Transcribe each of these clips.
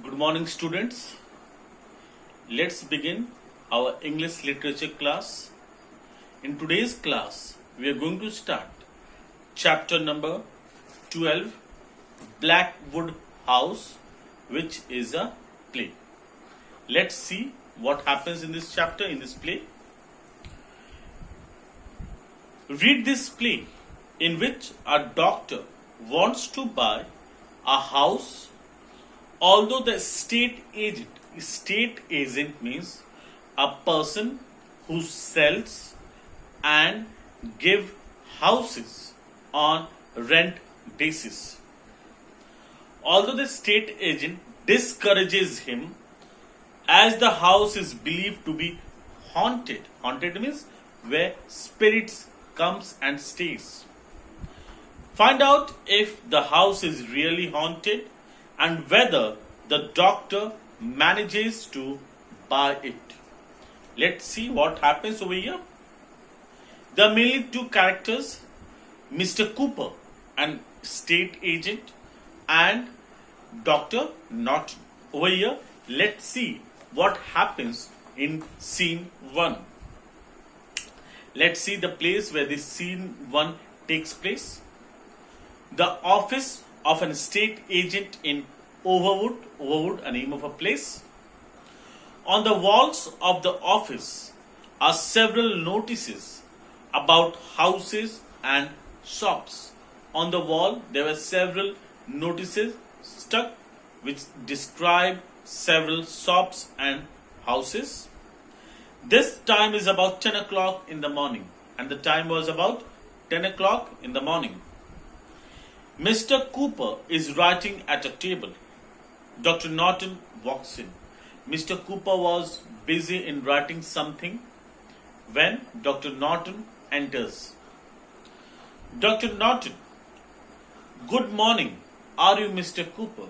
Good morning, students. Let's begin our English literature class. In today's class, we are going to start chapter number 12, Blackwood House, which is a play. Let's see what happens in this chapter, in this play. Read this play in which a doctor wants to buy a house. Although the estate agent means a person who sells and give houses on rent basis. Although the estate agent discourages him as the house is believed to be haunted. Haunted means where spirits comes and stays. Find out if the house is really haunted and whether the doctor manages to buy it. Let's see what happens over here. There are mainly two characters, Mr. Cooper, an estate agent, and Dr. Norton. Over here, let's see what happens in scene 1. Let's see the place where this scene 1 takes place. The office of an estate agent in Overwood, a name of a place. On the walls of the office are several notices about houses and shops. On the wall, there were several notices stuck which describe several shops and houses. This time is about 10 o'clock in the morning, and the time was about 10 o'clock in the morning. Mr. Cooper is writing at a table. Dr. Norton walks in. Mr. Cooper was busy in writing something when Dr. Norton enters. Dr. Norton, good morning. Are you Mr. Cooper?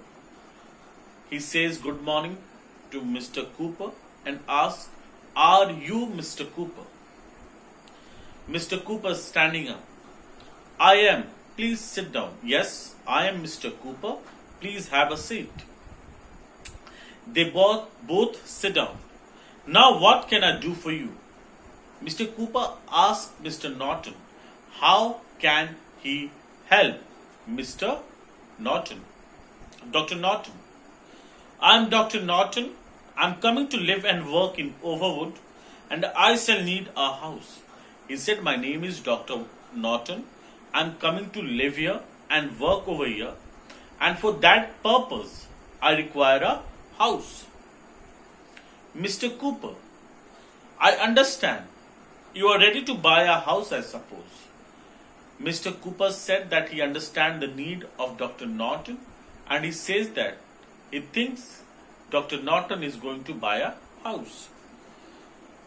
He says good morning to Mr. Cooper and asks, are you Mr. Cooper? Mr. Cooper standing up. I am. Please sit down. Yes, I am Mr. Cooper. Please have a seat. They both sit down. Now what can I do for you? Mr. Cooper asked Mr. Norton. How can he help Mr. Norton? Dr. Norton. I am Dr. Norton. I am coming to live and work in Overwood and I shall need a house. He said, my name is Dr. Norton. I am coming to live here and work over here, and for that purpose I require a house. Mr. Cooper, I understand you are ready to buy a house, I suppose. Mr. Cooper said that he understands the need of Dr. Norton and he says that he thinks Dr. Norton is going to buy a house.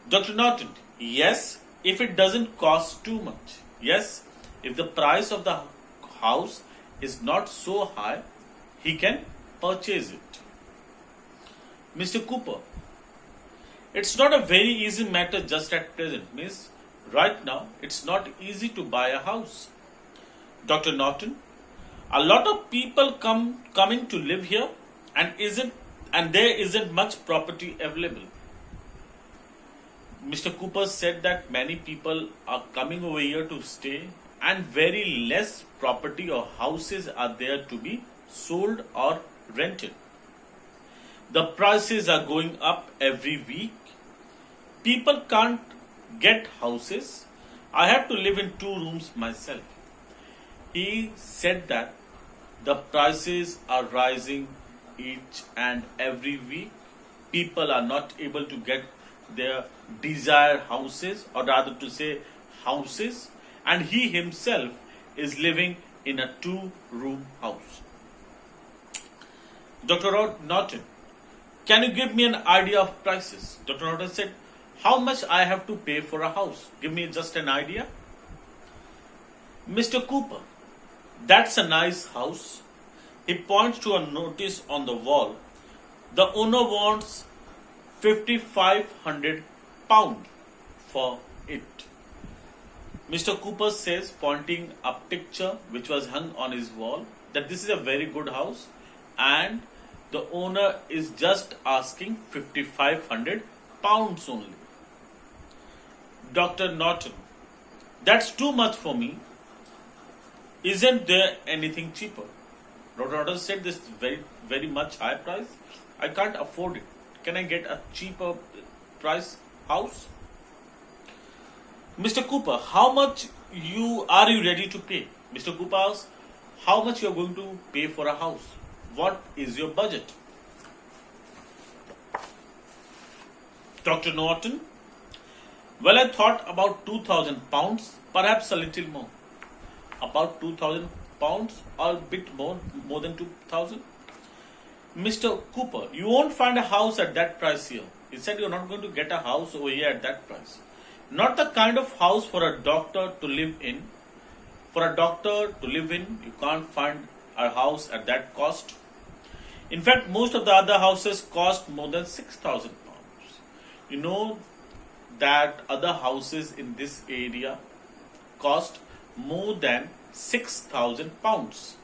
Dr. Norton, yes, if it doesn't cost too much. Yes, if the price of the house is not so high, he can purchase it. Mr. Cooper, it's not a very easy matter just at present. Means right now, it's not easy to buy a house. Dr. Norton, a lot of people coming to live here and there isn't much property available. Mr. Cooper said that many people are coming over here to stay and very less property or houses are there to be sold or rented. The prices are going up every week. People can't get houses. I have to live in 2 rooms myself. He said that the prices are rising each and every week. People are not able to get their desired houses, or rather to say houses, and he himself is living in a 2-room house. Dr. Norton, can you give me an idea of prices? Dr. Norton said, how much I have to pay for a house? Give me just an idea. Mr. Cooper, that's a nice house. He points to a notice on the wall. The owner wants £5,500 for it. Mr. Cooper says, pointing a picture which was hung on his wall, that this is a very good house and The owner is just asking £5,500 only. Dr. Norton, that's too much for me. Isn't there anything cheaper? Dr. Norton said, this is very much high price. I can't afford it. Can I get a cheaper price house? Mr. Cooper, how much are you ready to pay? Mr. Cooper asked, how much you are going to pay for a house? What is your budget? Dr. Norton, well, I thought about £2,000, perhaps a little more. About £2,000 or a bit more than 2,000. Mr. Cooper, you won't find a house at that price here. He said you're not going to get a house over here at that price. Not the kind of house for a doctor to live in. For a doctor to live in, you can't find a house at that cost. In fact, most of the other houses cost more than £6,000. You know that other houses in this area cost more than £6,000.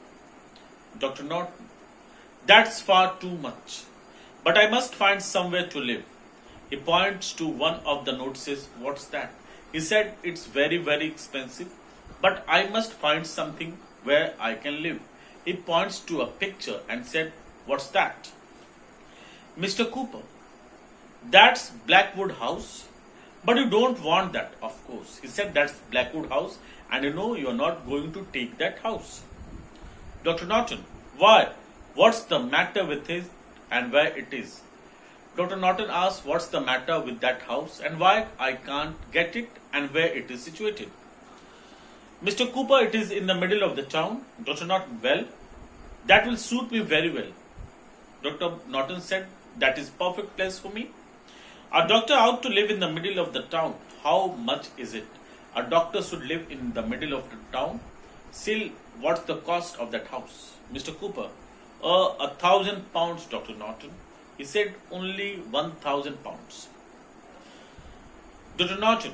Dr. Norton, that's far too much. But I must find somewhere to live. He points to one of the notices. What's that? He said, it's very expensive, but I must find something where I can live. He points to a picture and said, what's that? Mr. Cooper, that's Blackwood House. But you don't want that, of course. He said that's Blackwood House, and you know you're not going to take that house. Dr. Norton, why? What's the matter with it and where it is? Dr. Norton asked, what's the matter with that house and why I can't get it and where it is situated? Mr. Cooper, it is in the middle of the town. Dr. Norton, well, that will suit me very well. Dr. Norton said, that is perfect place for me. A doctor out to live in the middle of the town. How much is it? A doctor should live in the middle of the town. Still, what's the cost of that house? Mr. Cooper, £1,000, Dr. Norton. He said only £1,000. Dr. Norton,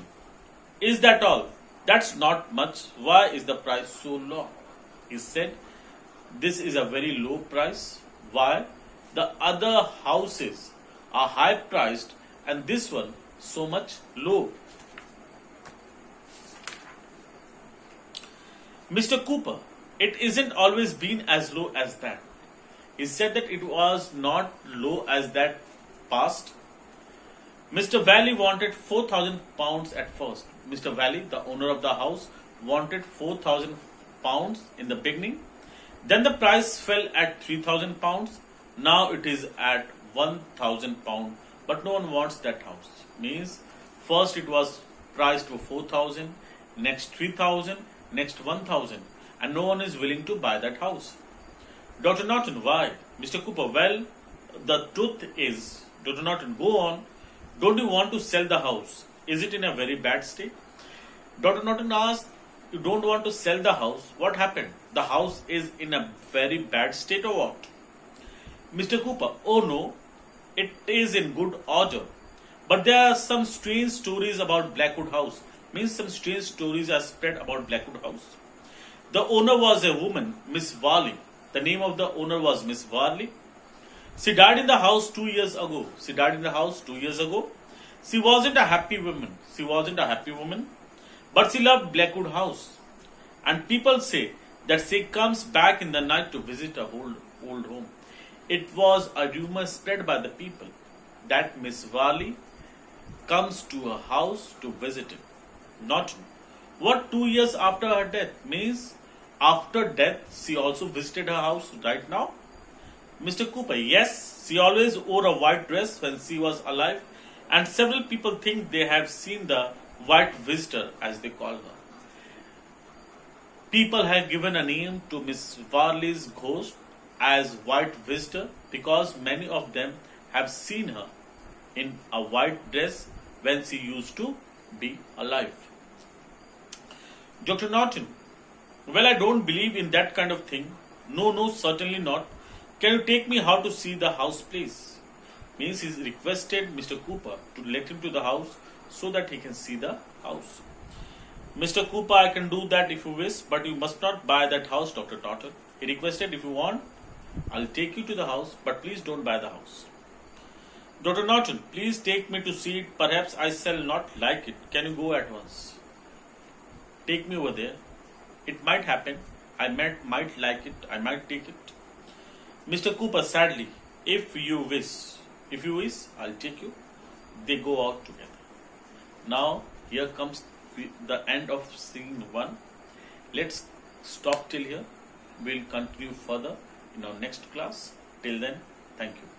is that all? That's not much. Why is the price so low? He said, this is a very low price. Why? The other houses are high priced and this one so much low. Mr. Cooper, it isn't always been as low as that. He said that it was not low as that past. Mr. Valley wanted £4,000 at first. Mr. Valley, the owner of the house, wanted £4,000 in the beginning. Then the price fell at £3,000. Now it is at £1,000. But no one wants that house. Means first it was priced for 4,000, next 3,000, next 1,000, and no one is willing to buy that house. Dr. Norton, why? Mr. Cooper, well, the truth is, Dr. Norton, go on. Don't you want to sell the house? Is it in a very bad state? Dr. Norton asked, you don't want to sell the house? What happened? The house is in a very bad state or what? Mr. Cooper, oh no, it is in good order. But there are some strange stories about Blackwood House. Means some strange stories are spread about Blackwood House. The owner was a woman, Miss Varley. The name of the owner was Miss Varley. She died in the house 2 years ago. She wasn't a happy woman. But she loved Blackwood House. And people say that she comes back in the night to visit her old home. It was a rumor spread by the people that Miss Varley comes to her house to visit it. Not what 2 years after her death? Means after death she also visited her house right now? Mr. Cooper, yes, she always wore a white dress when she was alive, and several people think they have seen the white visitor, as they call her. People have given a name to Miss Varley's ghost as White Visitor because many of them have seen her in a white dress when she used to be alive. Dr. Norton, well, I don't believe in that kind of thing. No, certainly not. Can you take me how to see the house, please? Means he requested Mr. Cooper to let him to the house so that he can see the house. Mr. Cooper, I can do that if you wish, but you must not buy that house, Dr. Norton. He requested, if you want, I'll take you to the house, but please don't buy the house. Dr. Norton, please take me to see it. Perhaps I shall not like it. Can you go at once? Take me over there. It might happen. I might like it. I might take it. Mr. Cooper, sadly, if you wish, I'll take you. They go out together. Now, here comes the end of scene 1. Let's stop till here. We'll continue further in our next class. Till then, thank you.